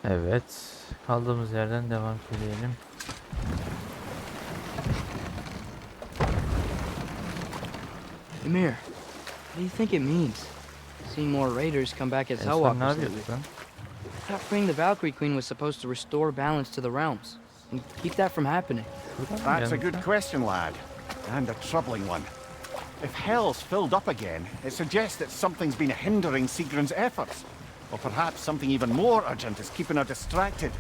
Evet. Kaldığımız yerden devam edelim. Emir, what do you think it means? Seeing more raiders come back as Sen ne Hellwalkers lately. yapıyorsun? I thought freeing the Valkyrie Queen was supposed to restore balance to the realms and keep that from happening. That's a good question, lad, and a troubling one. If hell's filled up again, it suggests that something's been hindering Sigrun's efforts. Or perhaps something even more urgent is keeping her distracted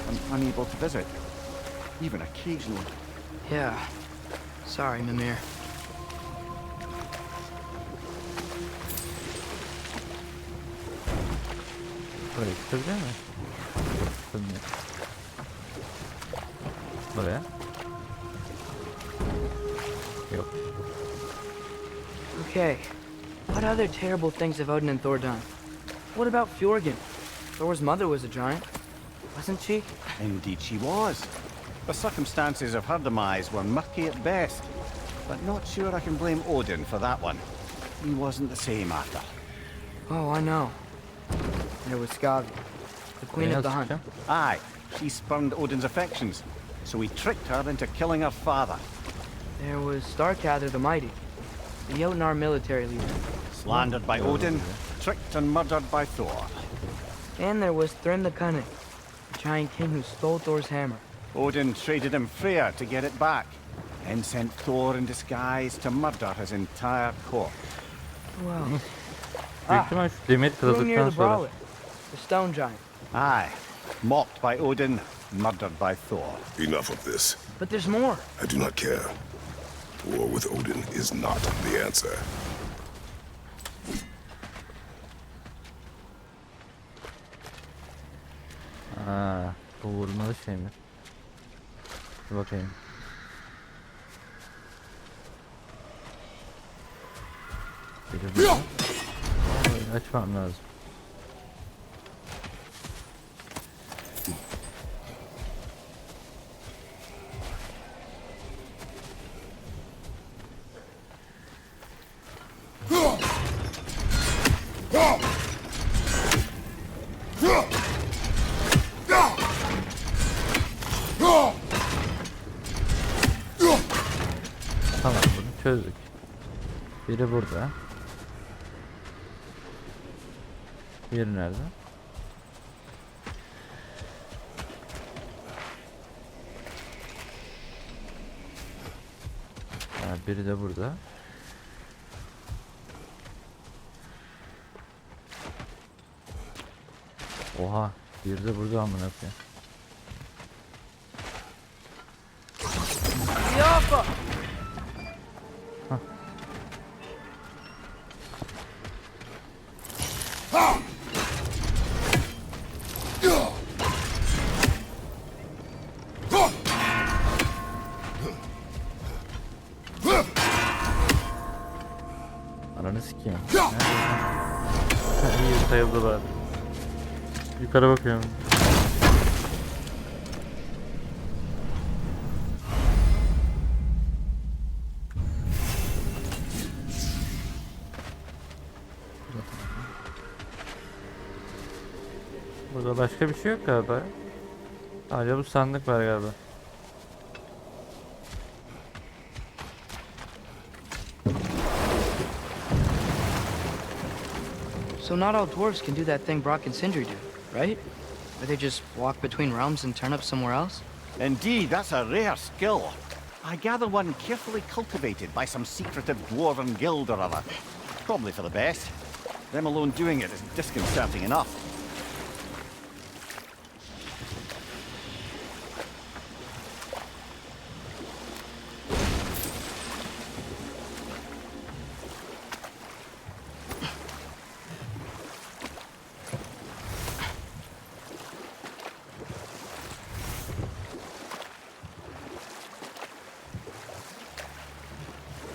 and unable to visit, even occasionally. Yeah. Sorry, Mimir. Buraya çıkabilir mi? Çıkılmıyor. Buraya. Yok. Okay. What other terrible things have Odin and Thor done? What about Fjorgen? Thor's mother was a giant, wasn't she? Indeed she was. The circumstances of her demise were murky at best, but not sure I can blame Odin for that one. He wasn't the same after. Oh, I know. And it was Skavi, the queen of the hunt. Aye, she spurned Odin's affections, so he tricked her into killing her father. There was Starkather the Mighty, the Jotnar military leader. Slandered by Odin, tricked and murdered by Thor. And there was Thrym the Cunning, the giant king who stole Thor's hammer. Odin traded him Freyr to get it back, and sent Thor in disguise to murder his entire court. Well, Büyük ihtimal şu demir Hrungnir kırıldıktan the sonra. Brawler, the stone giant. Aye, mocked by Odin, murdered by Thor. Enough of this. But there's more. I do not care. War with Odin is not the answer. Aa, bu vurmalı şey mi? Dur bakayım. Biri burada. Açmam lazım. Tamam, bunu çözdük. Biri burada. Biri nerede? Ha, biri de burada. Oha, biri de burada amına koyayım. Yafa! Ananı sikeyim. İyi sayıldılar. Yukarı bakıyorum. Burada başka bir şey yok galiba. Sadece bu sandık var galiba. So not all dwarves can do that thing Brock and Sindri do, right? Where they just walk between realms and turn up somewhere else? Indeed, that's a rare skill. I gather one carefully cultivated by some secretive dwarven guild or other. Probably for the best. Them alone doing it is disconcerting enough.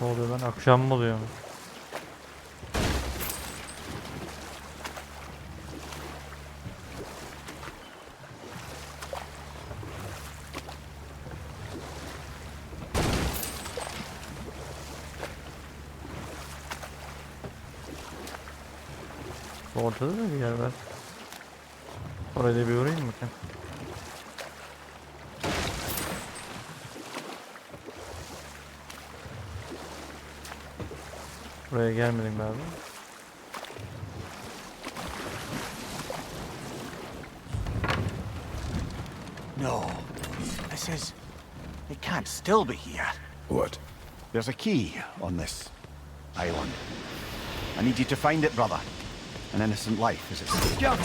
Ne oluyor lan? Akşam mı oluyor? Ortada da bir yer var. Oraya bir uğrayayım mı? Buraya gelmedim galiba. No. It can't still be here. What? There's a key on this island. I need you to find it, brother. An innocent life is at stake. Jump!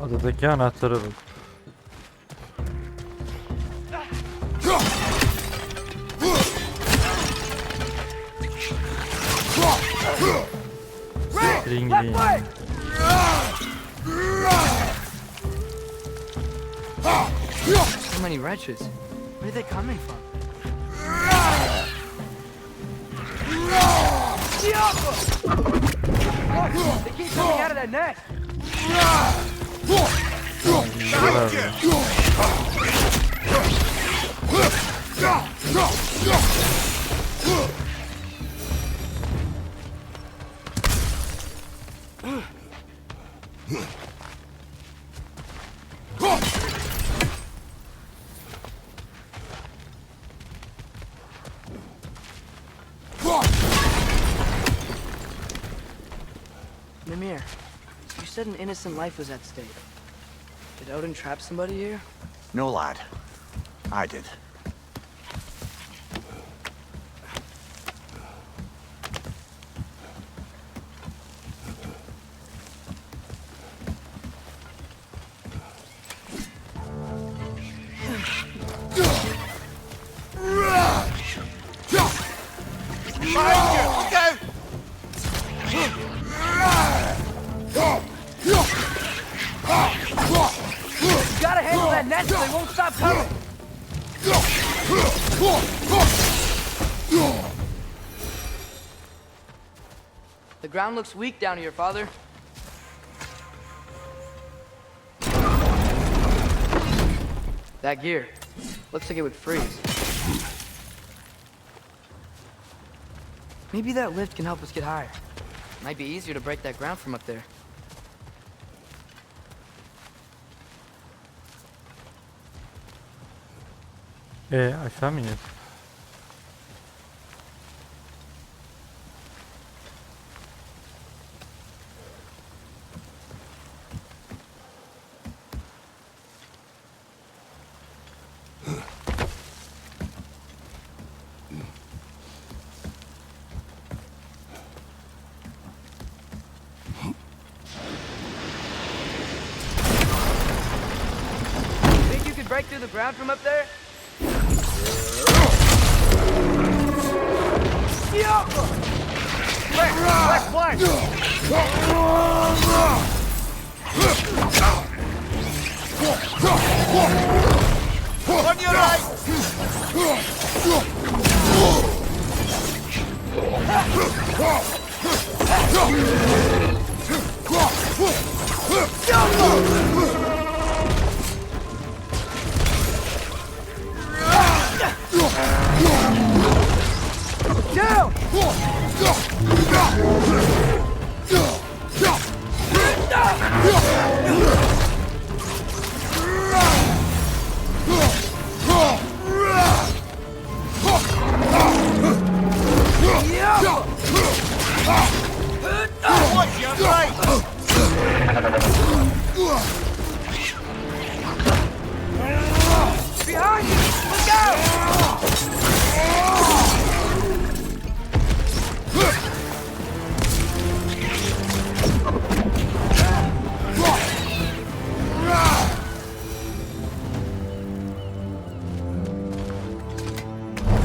Adadaki anahtarı bul. Left way! So many wretches. Where are they coming from? They keep coming out of that net! Mimir, you said an innocent life was at stake. Did Odin trap somebody here? No, lad. I did. Gotta handle that net so they won't stop coming! The ground looks weak down here, Father. That gear. Looks like it would freeze. Maybe that lift can help us get higher. Might be easier to break that ground from up there. Aşağı mı iniyoruz? Think you could break through the ground from up there? Left flank! On your right! Down! Watch your right! Behind you! Look out!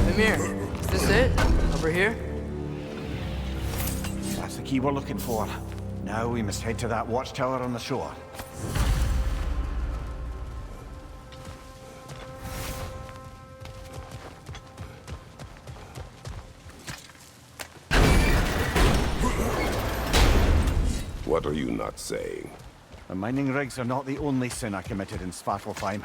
Mimir, is this it? Over here? That's the key we're looking for. Now we must head to that watchtower on the shore. What are you not saying? The mining rigs are not the only sin I committed in Svartalfheim.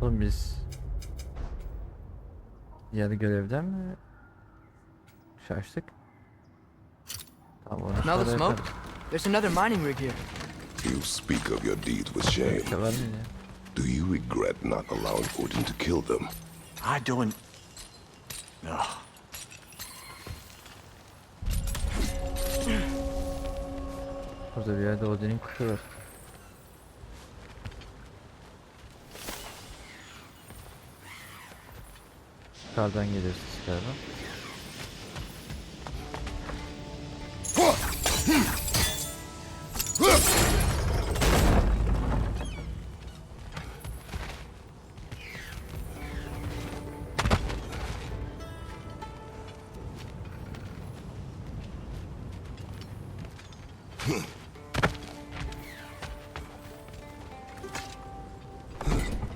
Oğlum biz yarı görevden mi şaştık? Tamam, onu Smell the sonra smoke? yaparız. There's another mining rig here. You speak of your deeds with shame. İşte var mı ya? Do you regret not allowing Odin to kill them? I don't... No. Burada bir yerde Odin'in kuşu var. Yukarıdan gelirsiniz galiba.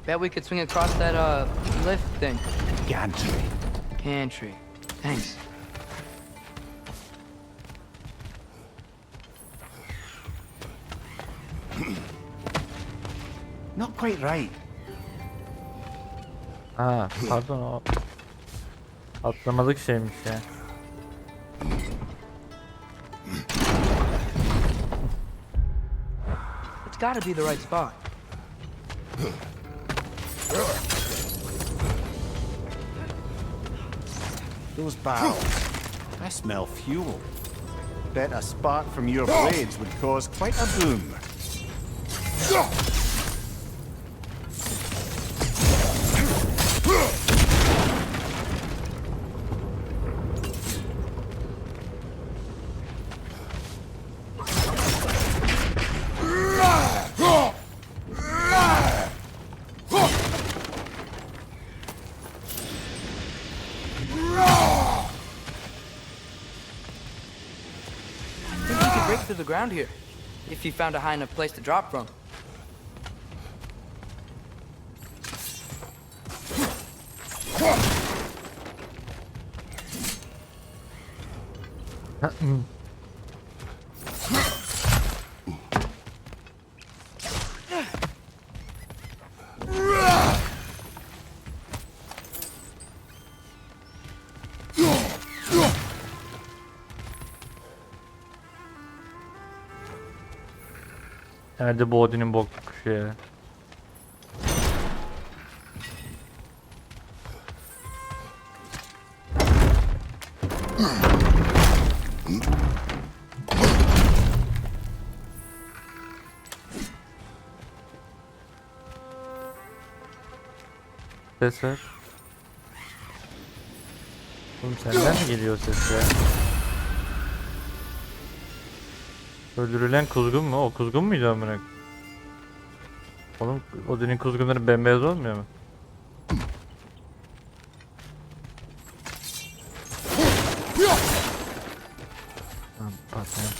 Bet we could swing across that, lift thing. Gantry. Gantry. Thanks. Not quite right. Ha, pardon, o atlamalık şeymiş ya. It's gotta be the right spot. Those barrels. I smell fuel. Bet a spark from your blades would cause quite a boom. Through the ground here, if you found a high enough place to drop from. Nerede bu Odin'in boklu kuşu ya? Ses ver. Oğlum senden mi geliyor ses ya? Öldürülen kuzgun mu? O kuzgun muydu amına? Oğlum Odin'in kuzgunları bembeyaz olmuyor mu? Tamam, patlayan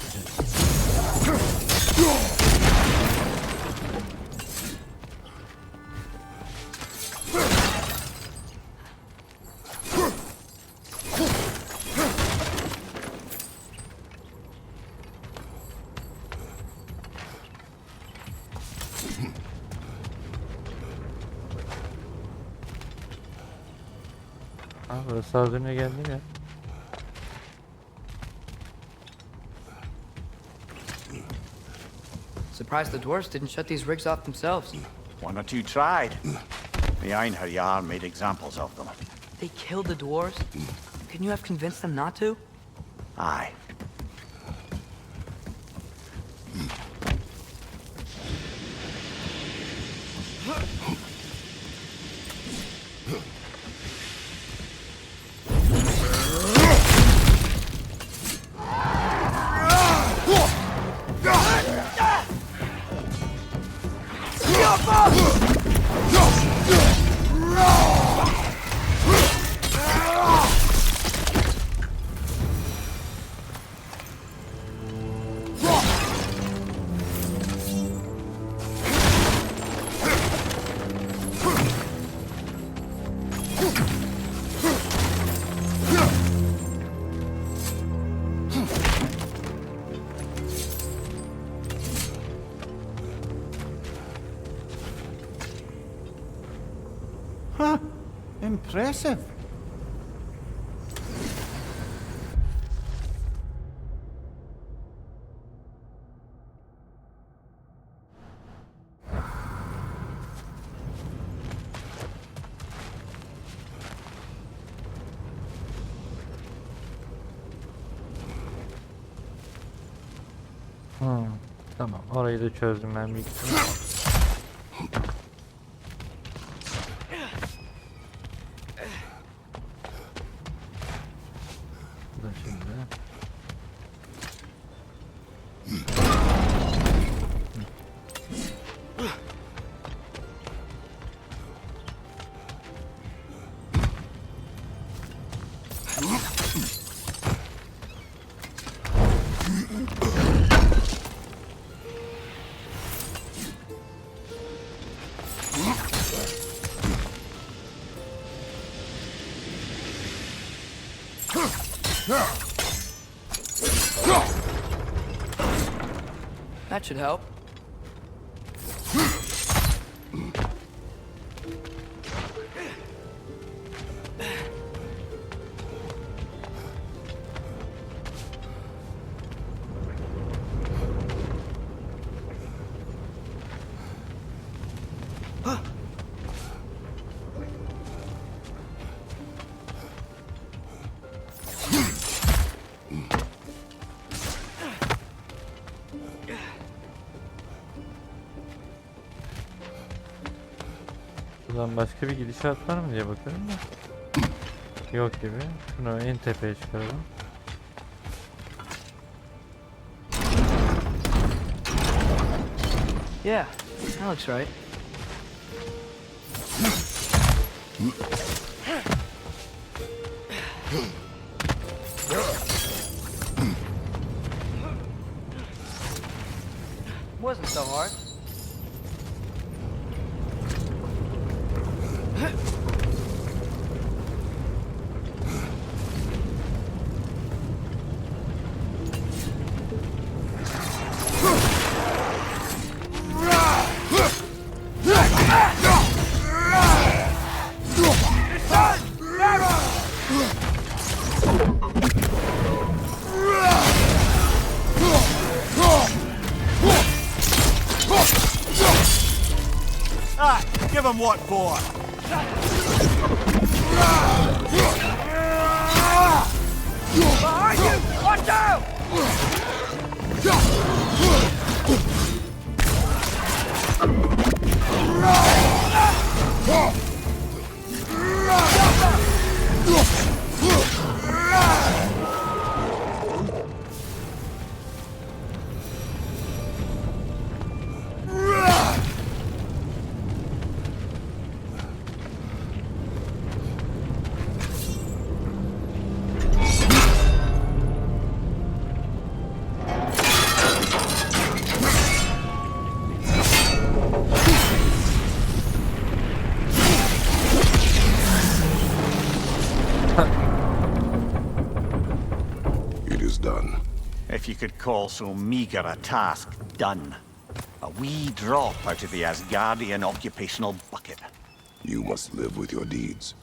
burası az önce geldi ya. Surprised the dwarves didn't shut these rigs off themselves. One or two tried. The Einherjar made examples of them. They killed the dwarves? Couldn't you have convinced them not to? Aye. Impressive. Tamam, orayı da çözdüm ben büyük ihtimalle. Bu da şimdi. That should help. Buradan başka bir gidişat var mı diye bakalım da. Yok gibi. Şunu en tepeye çıkaralım. Yeah, that looks right. Wasn't so hard. Ah, give him what for. Behind you! Watch out! It is done. If you could call so meagre a task done. A wee drop out of the Asgardian occupational bucket. You must live with your deeds,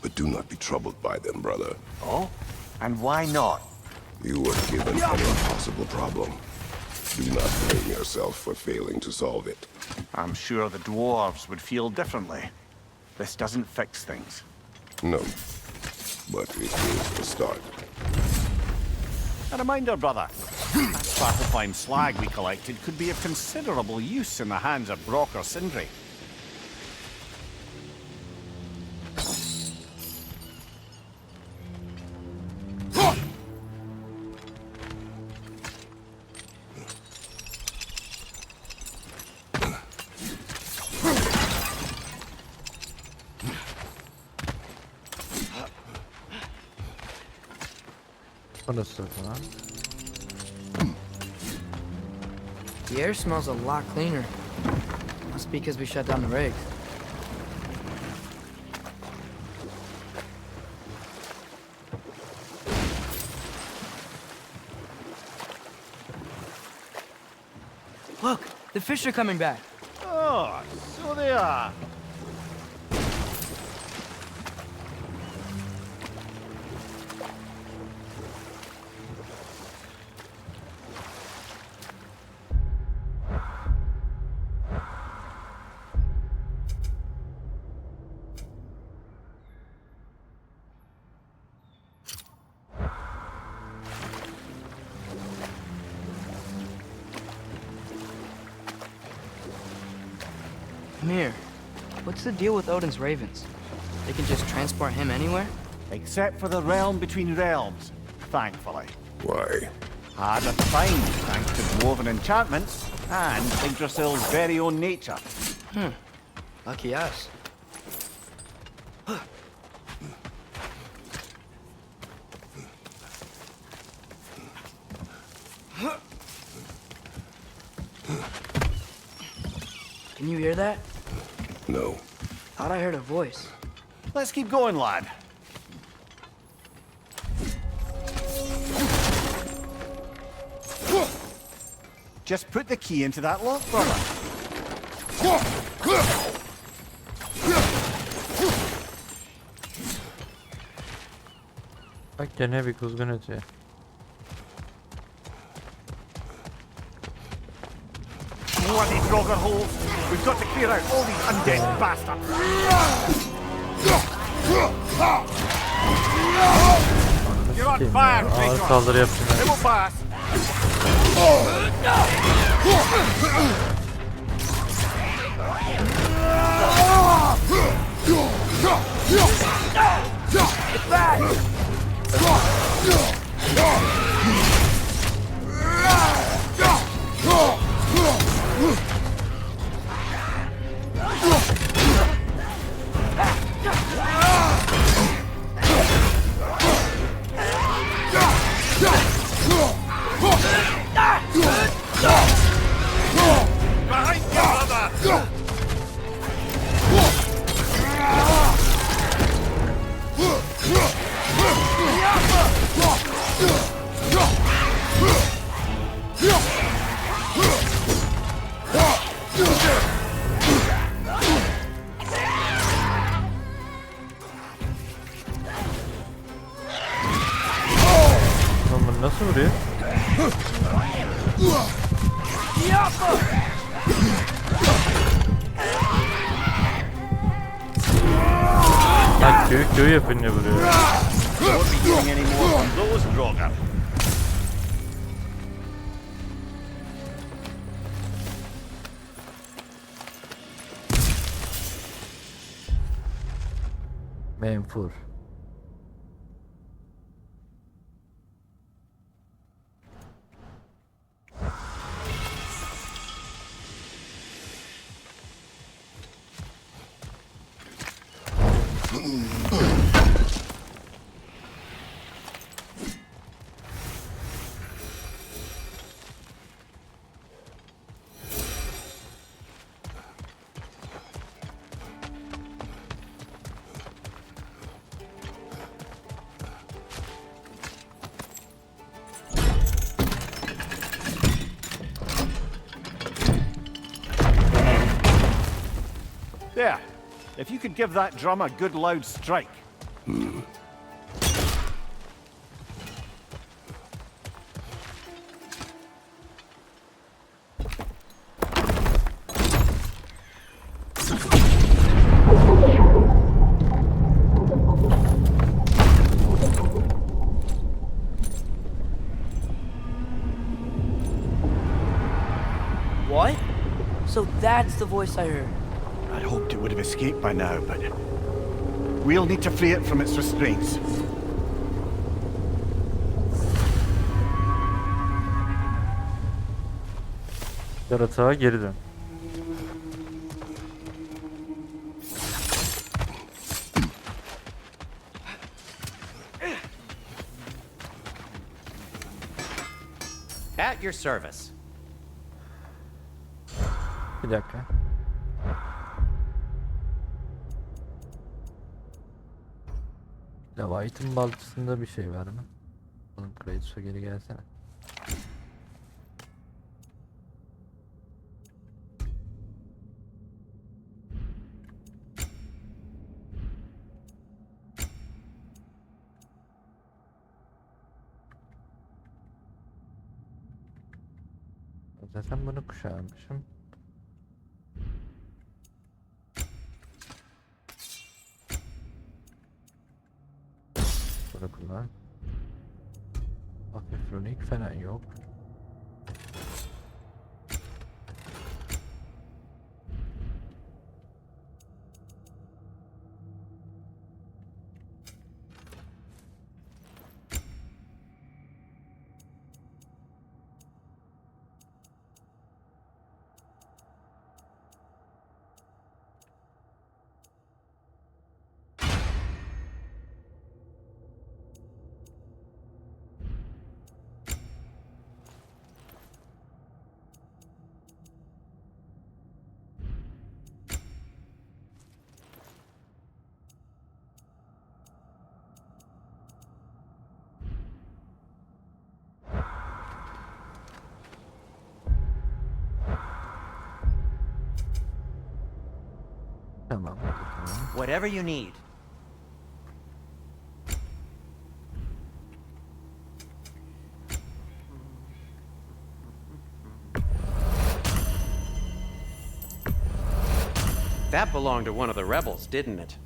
but do not be troubled by them, brother. Oh? And why not? You were given an impossible problem. Do not blame yourself for failing to solve it. I'm sure the dwarves would feel differently. This doesn't fix things. No, but it is the start. A reminder, brother. That Svartalfheim slag we collected could be of considerable use in the hands of Brock or Sindri. Burası falan. The air smells a lot cleaner. Must be because we shut down the rigs. Look, the fish are coming back. Oh, so they are. Mir, what's the deal with Odin's ravens? They can just transport him anywhere? Except for the realm between realms, thankfully. Why? Harder to find, thanks to dwarven enchantments and Yggdrasil's very own nature. Lucky us. Can you hear that? No. Thought I heard a voice. Let's keep going, lad. Just put the key into that lock, brother. Bak gene bir kuzgun ötüyor. Bloody Draugr holes! We've got to clear out all these undead bastards! You're on fire, Ağır Traitor! saldırı yaptım. It will pass! Behind you, brother! Lan bunu nasıl vuruyor? Ha Q yapınca vuruyor. Won't be getting any more from those Draugr. Menfur. There. If you could give that drum a good loud strike. What? So that's the voice I heard. I'd hoped it would have escaped by now, but we'll need to free it from its restraints. Yaratığa geri dön. At your service. Bir dakika. Leviathan baltasında bir şey var mı? Oğlum Kratos'a geri gelsene. Zaten bunu kuşanmışım. Bunu kullan. Afifronik falan yok. Tamam. Whatever you need. That belonged to one of the rebels, didn't it?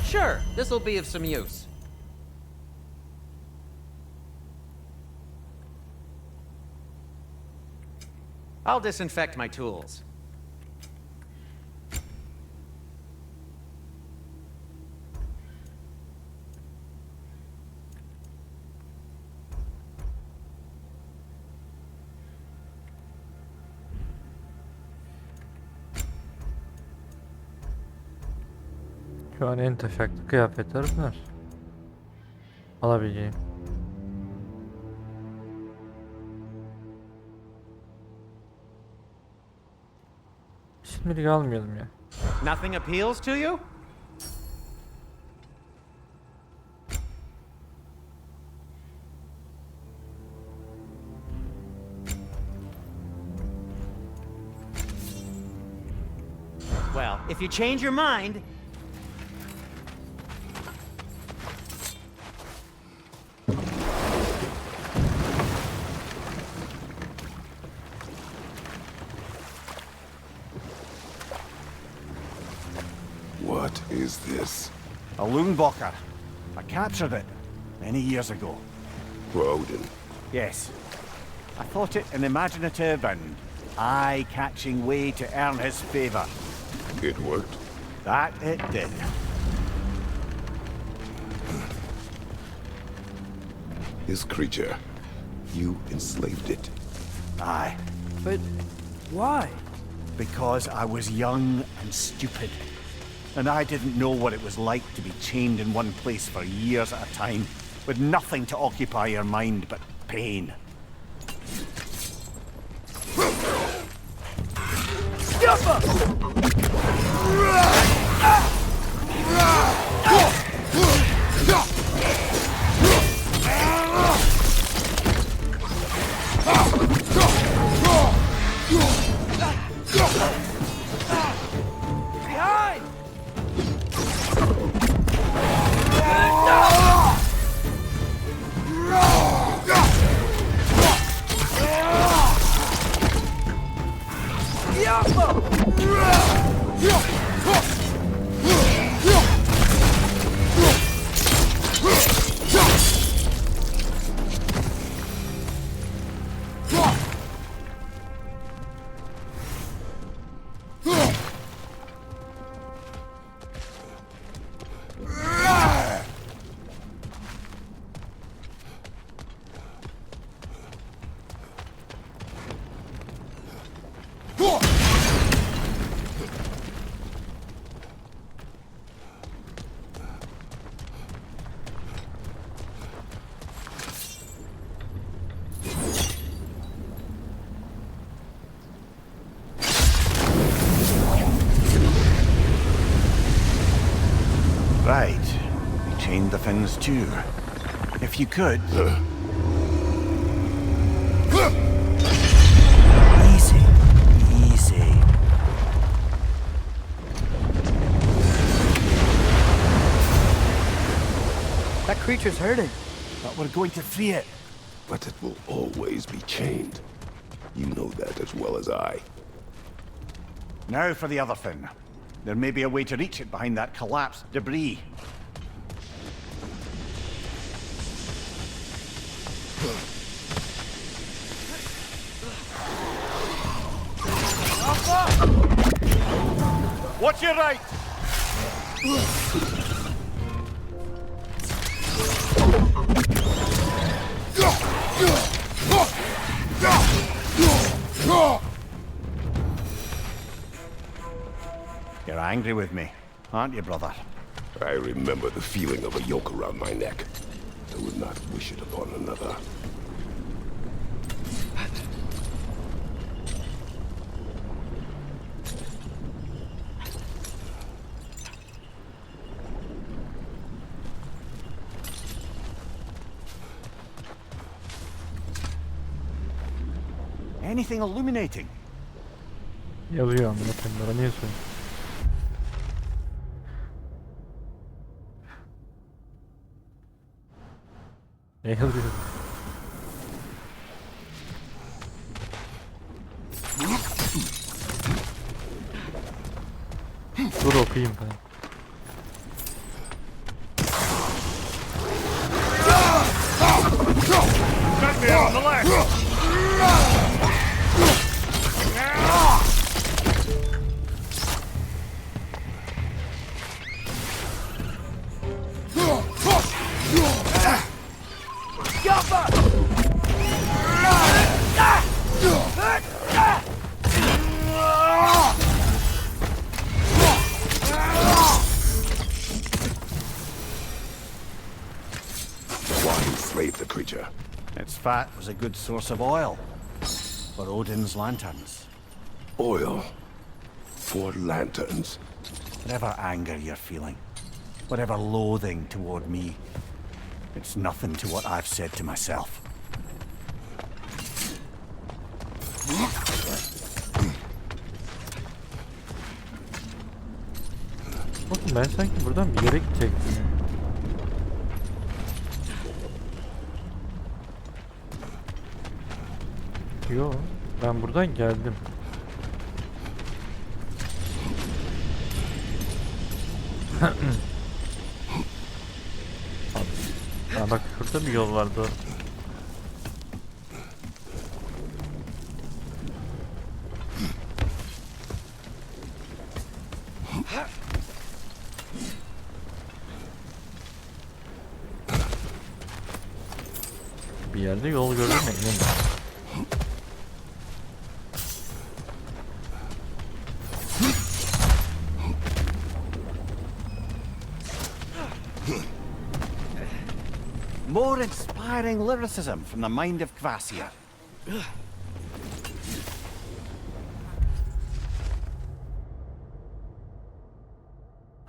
Sure, this'll be of some use. I'll disinfect my tools. Şu an en taşaklı kıyafetler bunlar. Alabileceğim. Şimdilik almayalım ya. Nothing appeals to you? Well, if you change your mind... What is this? A Loonbocker. I captured it many years ago. For Odin. Yes. I thought it an imaginative and eye-catching way to earn his favor. It worked. That it did. This creature, you enslaved it. Aye. But why? Because I was young and stupid. And I didn't know what it was like to be chained in one place for years at a time, with nothing to occupy your mind but pain. Behind! Right. We chained the fins too. If you could... Easy. Easy. That creature's hurting. But we're going to free it. But it will always be chained. You know that as well as I. Now for the other fin. There may be a way to reach it behind that collapsed debris. Watch your right! You're angry with me, aren't you, brother? I remember the feeling of a yoke around my neck. I would not wish it upon another. Anything illuminating? Yazıyor amına koyayım, bana niye söylüyorsun? Ne yazıyor? Dur okuyayım ben. Got me on the left! Why enslave the creature? Its fat was a good source of oil for Odin's lanterns. Oil. For lanterns. Whatever anger you're feeling, whatever loathing toward me, it's nothing to what I've said to myself. Oğlum ben sanki buradan bir yere gidecektim ya. Yo, ben buradan geldim. Ha, bak şurada bir yol vardı. Bir yerde yol gördüm ya, eminim. More inspiring lyricism from the mind of Kvasir.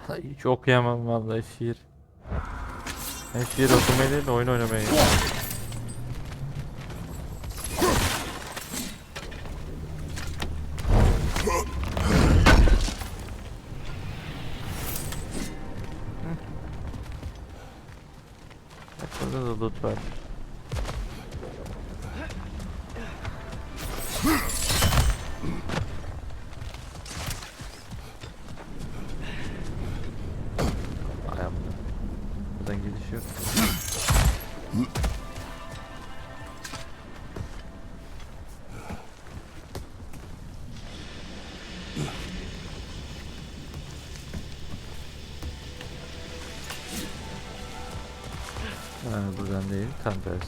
Hiç okuyamam vallahi şiir. Ben şiir okumayı değil de oyun oynamayı. Burada da loot var. Ayağım. Buradan gidiş yok. Buradan değil, tam tersi.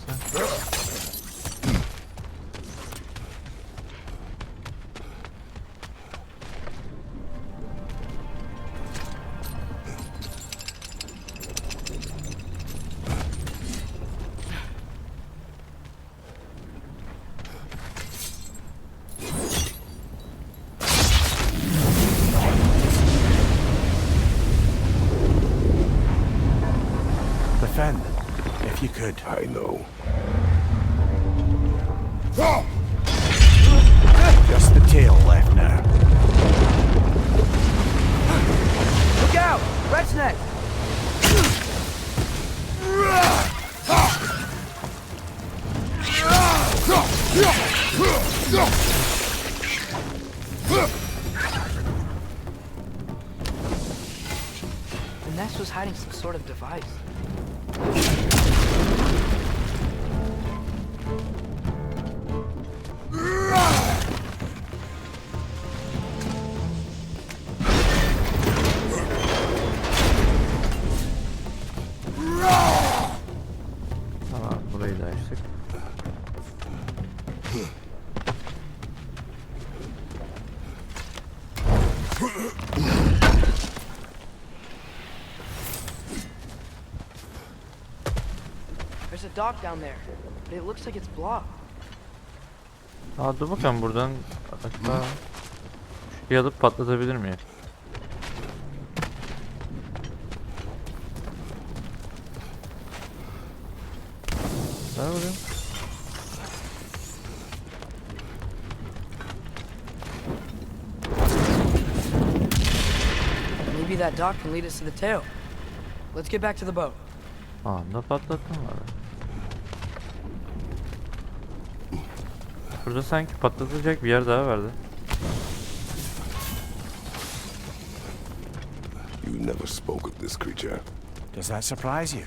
Defend, if you could. I know. Just the tail left now. Look out! Red's neck! The nest was hiding some sort of device. Tamam, burayı da açtık. There's a dock down there, but it looks like it's blocked. Aa, dur bakalım buradan acaba şurayı alıp patlatabilir miyim? Ver buraya. Maybe that dock can lead us to the tail. Let's get back to the boat. Anda patlattım var. Burada sanki patlatacak bir yer daha vardı. You never spoke of this creature. Does that surprise you?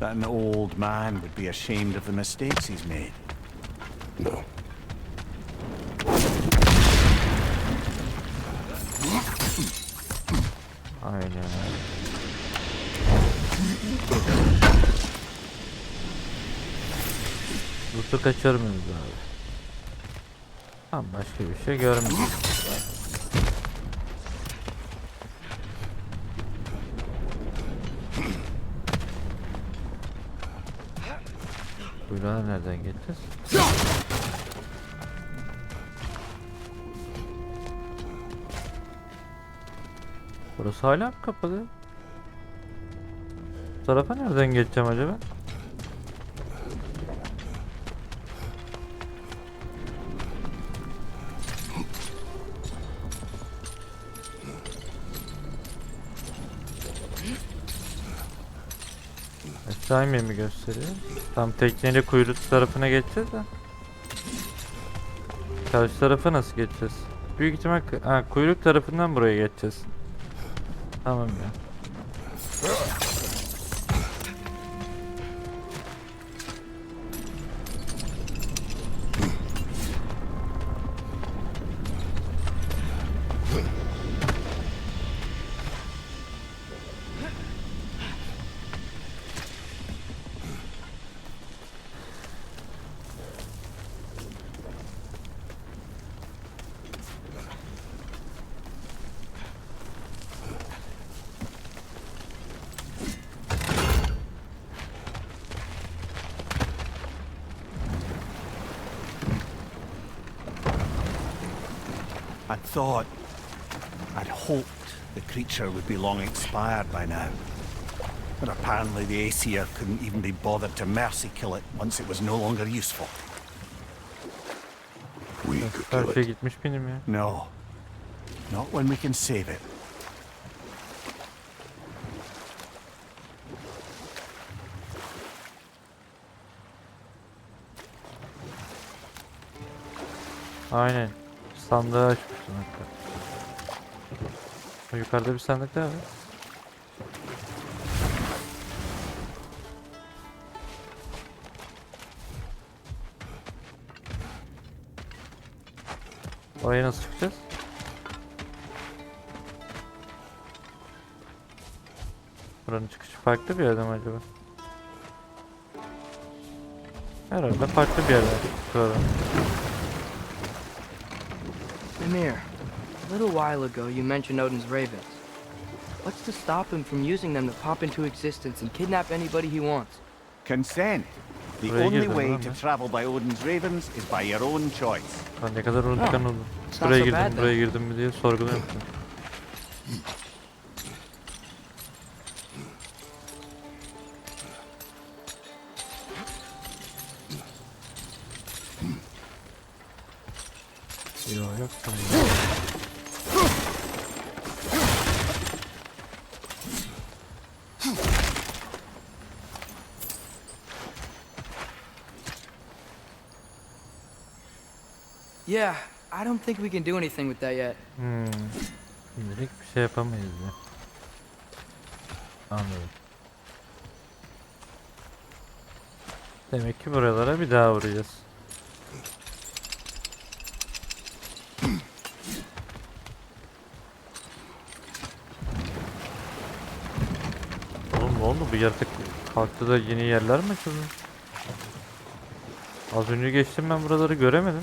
That an old man would be ashamed of the mistakes he's made? No. Aynen. Rutu kaçırmıyoruz abi. Tamam, başka bir şey görmedim. Kuyruğa nereden geçeceğiz? Burası hala mı kapalı? Bu tarafa nereden geçeceğim acaba? Daimi mi gösteriyor? Tam tekneyle kuyruk tarafına geçeceğiz de. Karşı tarafa nasıl geçeceğiz? Büyük ihtimal kuyruk tarafından buraya geçeceğiz. Tamam ya. I'd hoped the creature would be long expired by now. But apparently the Aesir couldn't even be bothered to mercy kill it once it was no longer useful. We could Her kill şey it. gitmiş benim ya. No. Not when we can save it. Aynen. Sandığı açmıştım hatta. Yukarıda bir sandık daha var. Oraya nasıl çıkacağız? Buranın çıkışı farklı bir yerde mi acaba? Herhalde farklı bir yerden çıkıyorum. Mimir, a little while ago you mentioned Odin's ravens. What's to stop him from using them to pop into existence and kidnap anybody he wants? Consent. The Buraya only girdim, way değil to mi? travel by Odin's ravens is by your own choice. Ben ne kadar unutkan oldum. It's not Buraya so girdim, bad buraya then. girdim mi diye sorguluyorum. Yok tamam. Yeah, I don't think we can do anything with that yet. Şimdilik bir şey yapamayız ya. Anladım. Demek ki buralara bir daha vuracağız. Oğlum ne oldu, bu yaratık kalktı da yeni yerler mi açıldı? Az önce geçtim, ben buraları göremedim.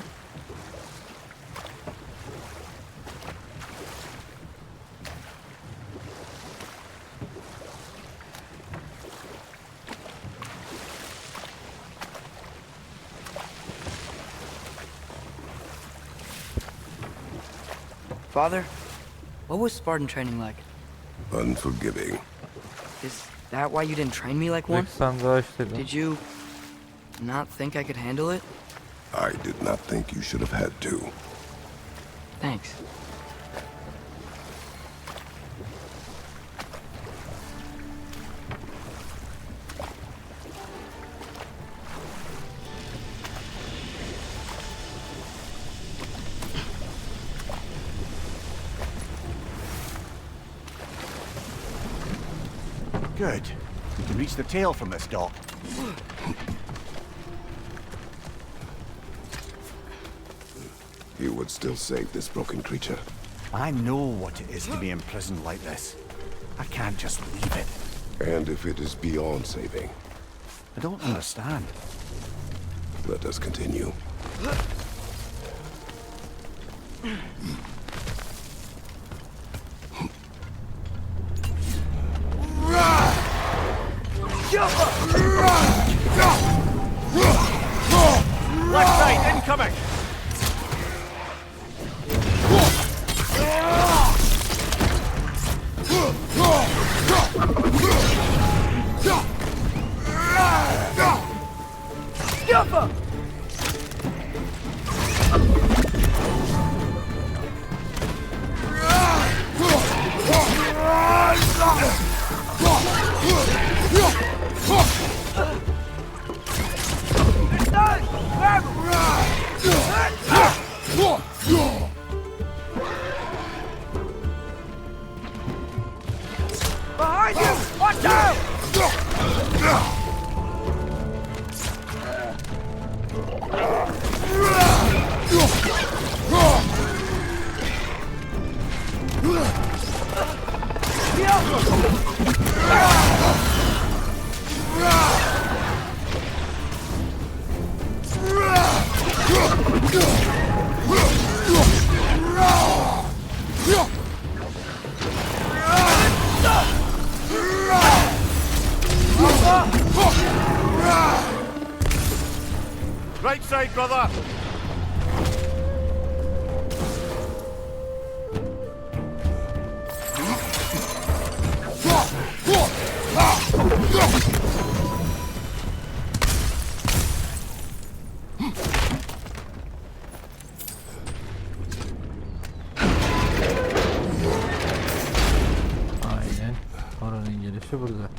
Father, what was Spartan training like? Unforgiving. Is that why you didn't train me like İlk one? sandığı aç dedim. Did you not think I could handle it? I did not think you should have had to. Thanks. Good. We can reach the tail from this dock. You would still save this broken creature. I know what it is to be imprisoned like this. I can't just leave it. And if it is beyond saving, I don't understand. let us continue. Left side incoming! Behind you! Watch out! Right side, brother! Aynen. Oranın gelişi burada.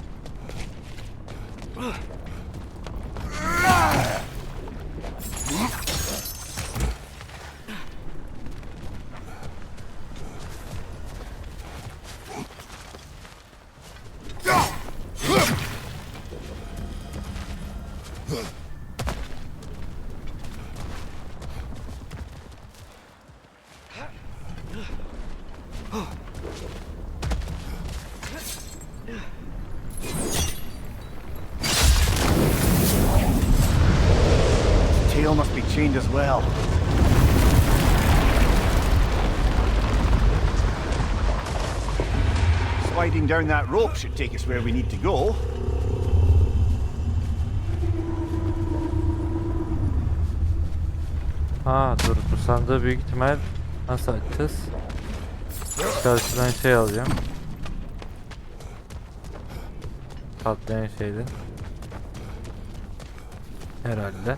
Tail must be chained as well. Sliding down that rope should take us where we need to go. Ha dur, bu sandığı büyük ihtimal nasıl açacağız? Karşıdan şey alacağım. Patlayan şeydi. Herhalde.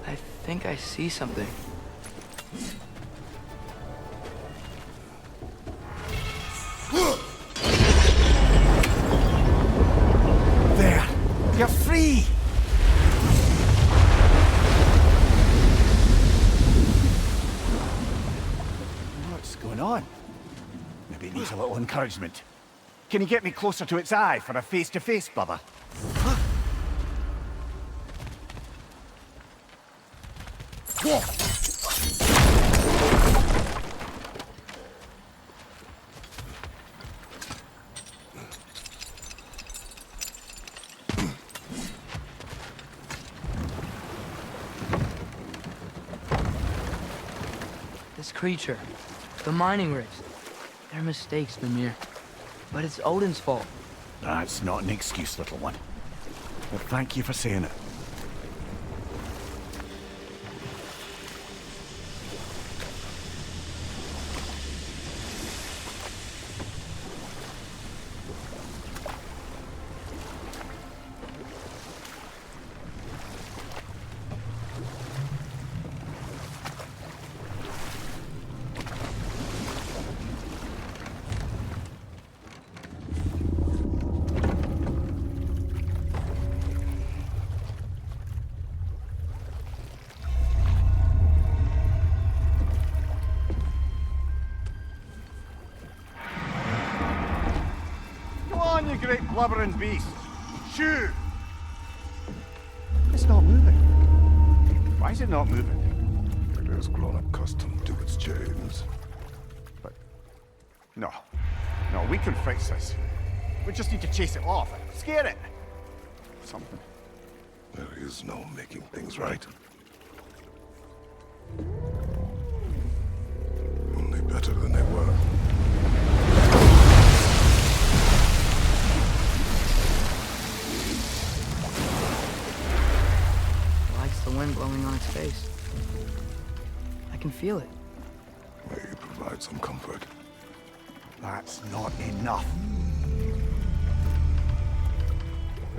I think I see something. There! You're free! What's going on? Maybe it needs a little encouragement. Can you get me closer to its eye for a face-to-face, brother? This creature, the mining rigs, they're mistakes, Mimir. But it's Odin's fault. That's not an excuse, little one. But thank you for saying it. You great blubbering beast. Shoo! It's not moving. Why is it not moving? It has grown accustomed to its chains. But no. No, we can fix this. We just need to chase it off. Scare it. Something. There is no making things right. Only better than they were. The wind blowing on its face. I can feel it. May you provide some comfort. That's not enough.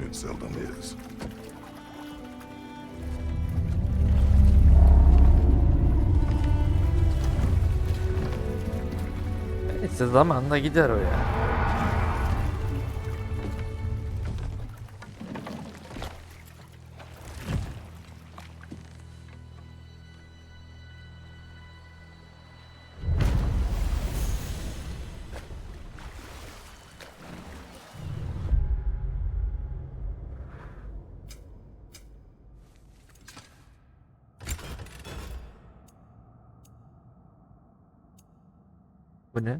It seldom is. Neyse zamanla gider o ya. Bu ne?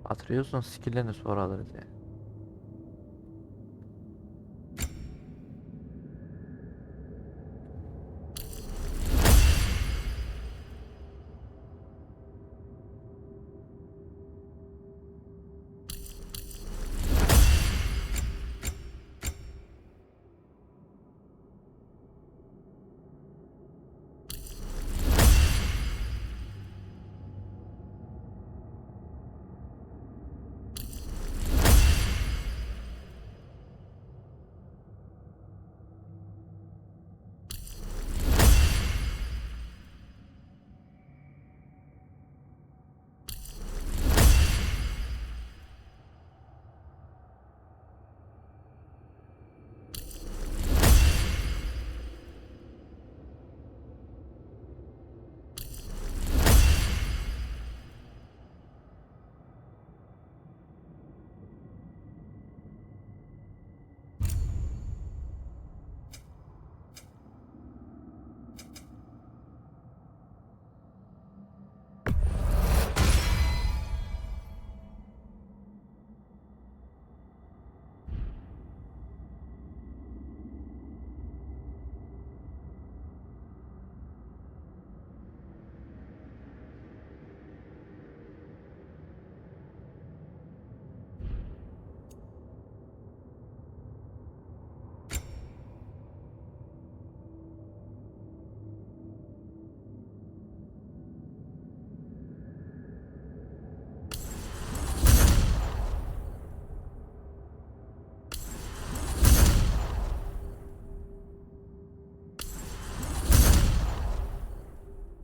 Hatırlıyorsun skill'lerini sonra alırız ya.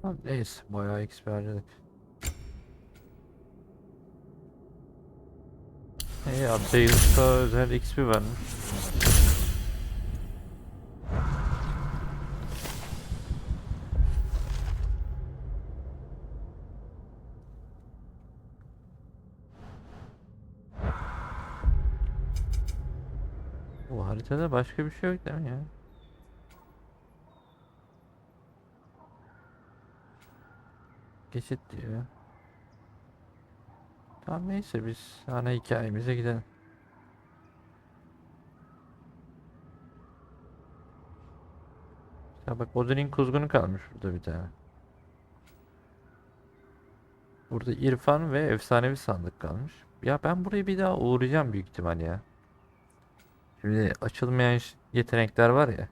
Tamam, neyse bayağı XP harcadık. İyi abi 800k özel XP vermiş. Bu haritada başka bir şey yok değil mi ya? Geçit diyor. Tamam neyse biz ana hikayemize gidelim. Ya bak Odin'in kuzgunu kalmış burada bir tane. Burada İrfan ve efsanevi sandık kalmış. Ya ben buraya bir daha uğrayacağım büyük ihtimal ya. Şimdi açılmayan yetenekler var ya.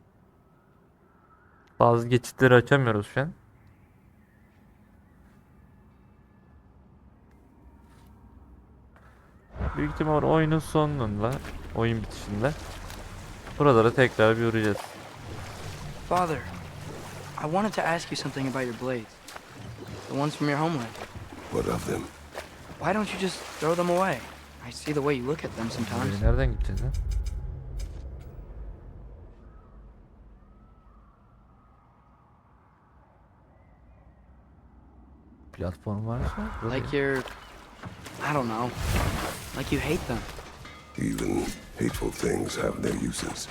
Bazı geçitleri açamıyoruz şu an. Büyük ihtimal oyunun sonunda, oyun bitişinde buralara tekrar bir uğrayacağız. Father, I wanted to ask you something about your blades. The ones from your homeland. What of them? Why don't you just throw them away? I see the way you look at them sometimes. Nereden gideceğiz lan? Platform varsa buraya. Like you're, I don't know, like you hate them. Even hateful things have their uses.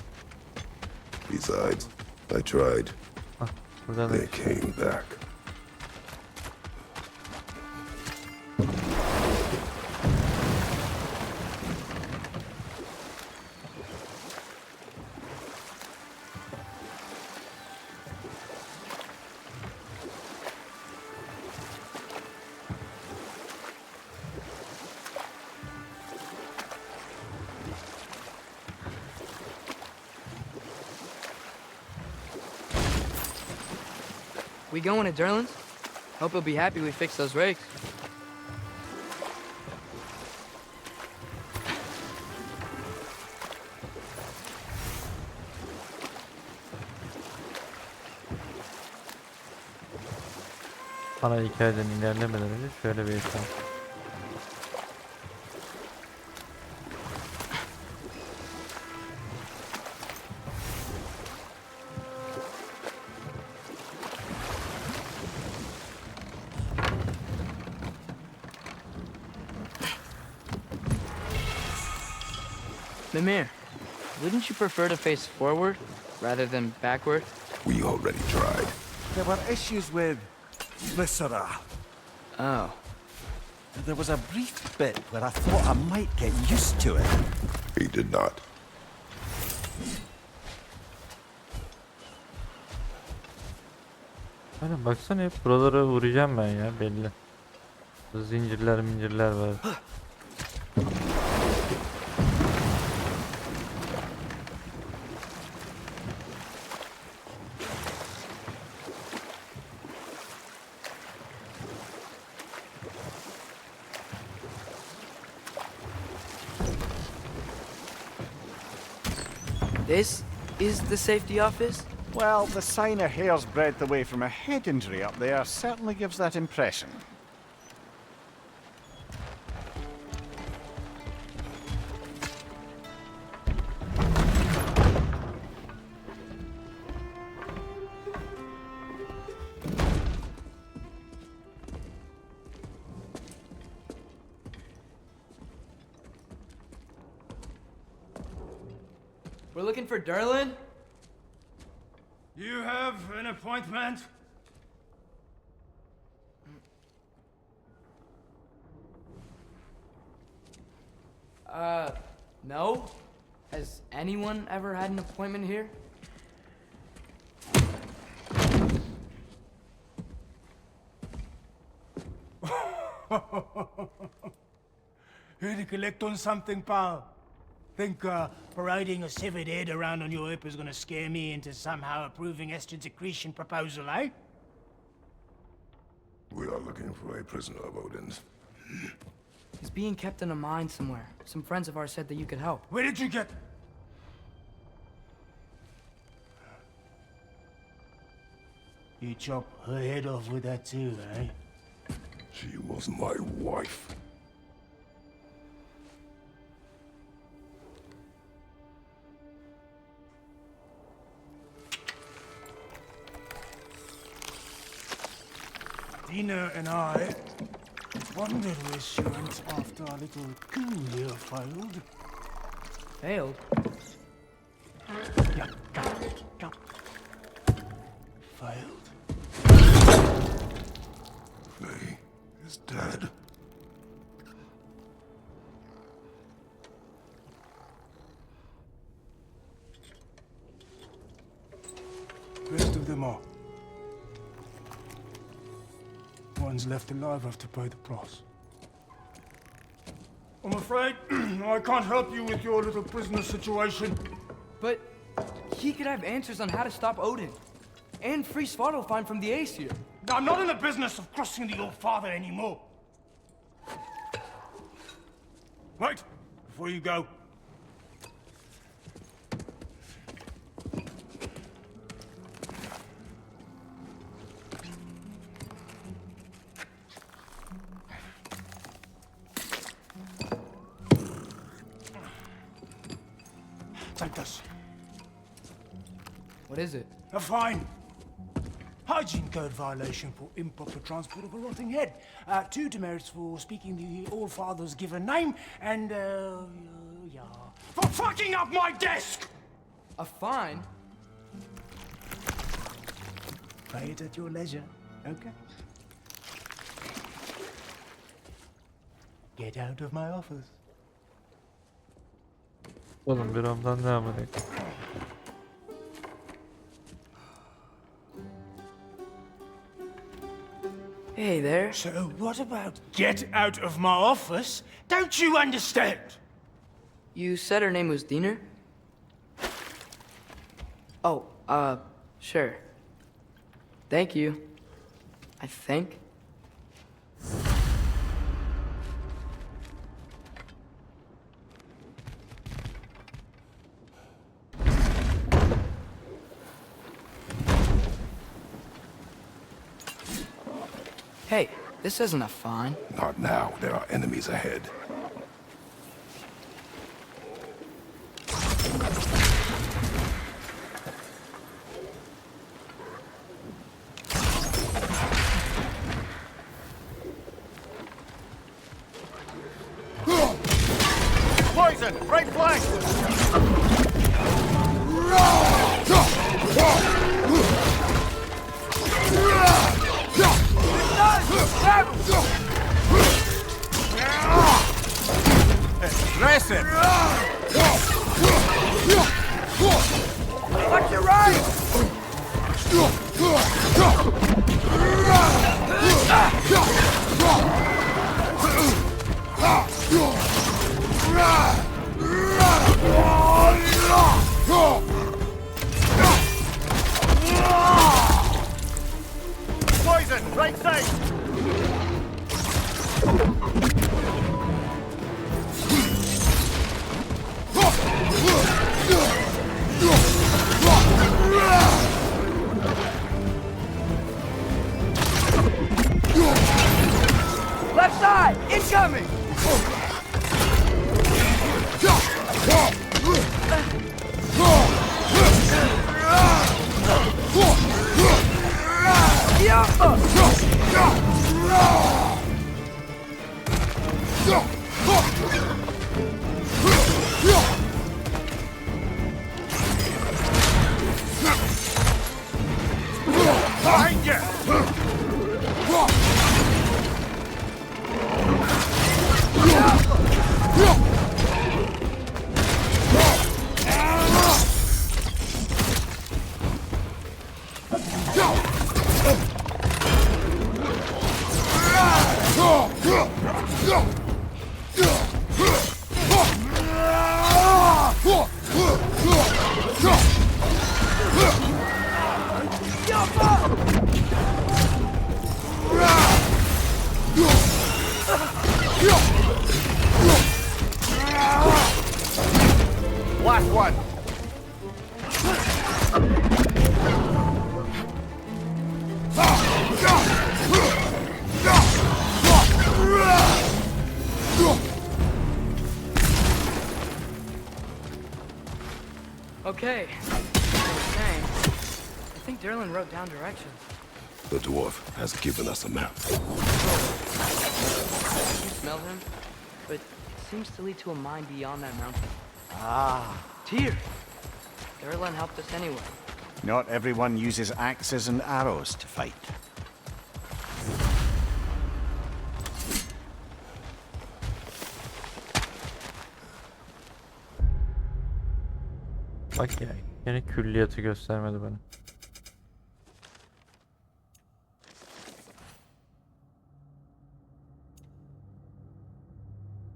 Besides, I tried. Buradan da They came back. We going to Derlin's? Hope he'll be happy we fixed those rakes. ana hikayeden ilerlemeden önce şöyle bir ekran. Mimir, wouldn't you prefer to face forward rather than backward? We already tried. There were issues with Viscera. Oh. There was a brief bit where I thought I might get used to it. He did not. Aynen baksana hep buralara uğrayacağım ben ya belli. Zincirler mincirler var. This is the safety office? Well, the sign a hair's breadth away from a head injury up there certainly gives that impression. We're looking for Derlin? You have an appointment? No. Has anyone ever had an appointment here? Here to collect on something, pal. Think parading a severed head around on your hip is gonna scare me into somehow approving estrogen secretion proposal, eh? We are looking for a prisoner of Odin's. He's being kept in a mine somewhere. Some friends of ours said that you could help. Where did you get... You chop her head off with that too, eh? She was my wife. Dina and I wondered where she went after our little coup here failed. Failed? Yeah, go. Failed. They is dead. Rest of them are. One's left alive have to pay the price. I'm afraid I can't help you with your little prisoner situation. But he could have answers on how to stop Odin. And free Svartalfheim from the Aesir. I'm not in the business of crossing the old father anymore. Right, before you go. Take this. What is it? A fine. Hygiene code violation for improper transport of a rotting head. 2 demerits for speaking the All Father's given name, and yeah, for fucking up my desk. A fine? Pay it at your leisure, okay? Get out of my office. Oğlum bir amdan ne amına. Hey there. So what about get out of my office? Don't you understand? You said her name was Diener? Oh, sure. Thank you. I think. Hey, this isn't a fine. Not now. There are enemies ahead. Poison! Right flank! Aggressive! Watch your right! Poison! Right side! Left side! Incoming! Behind you! Last one! Okay. Like I was saying, I think Derlin wrote down directions. The dwarf has given us a map. You smell him? But it seems to lead to a mine beyond that mountain. Ah. Tyr! Derlin helped us anyway. Not everyone uses axes and arrows to fight. Bak ya, yine külliyatı göstermedi bana.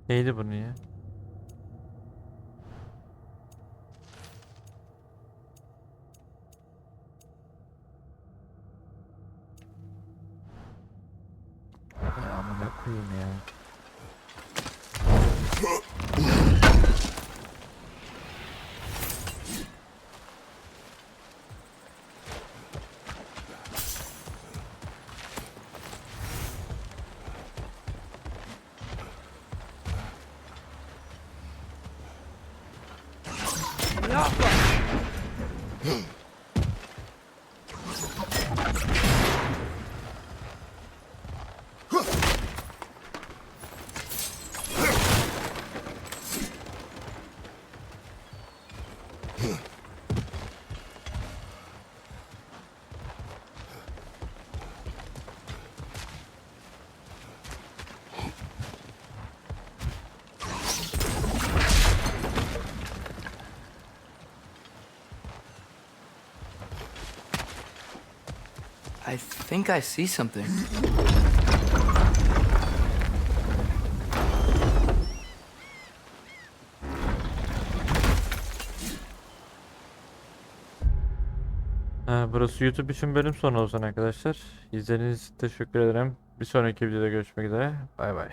Neydi bunu ya? Ya amına koyayım ya. I think I see something. Burası YouTube için bölüm sonu olsun arkadaşlar. İzlediğiniz için teşekkür ederim. Bir sonraki videoda görüşmek üzere. Bay bay.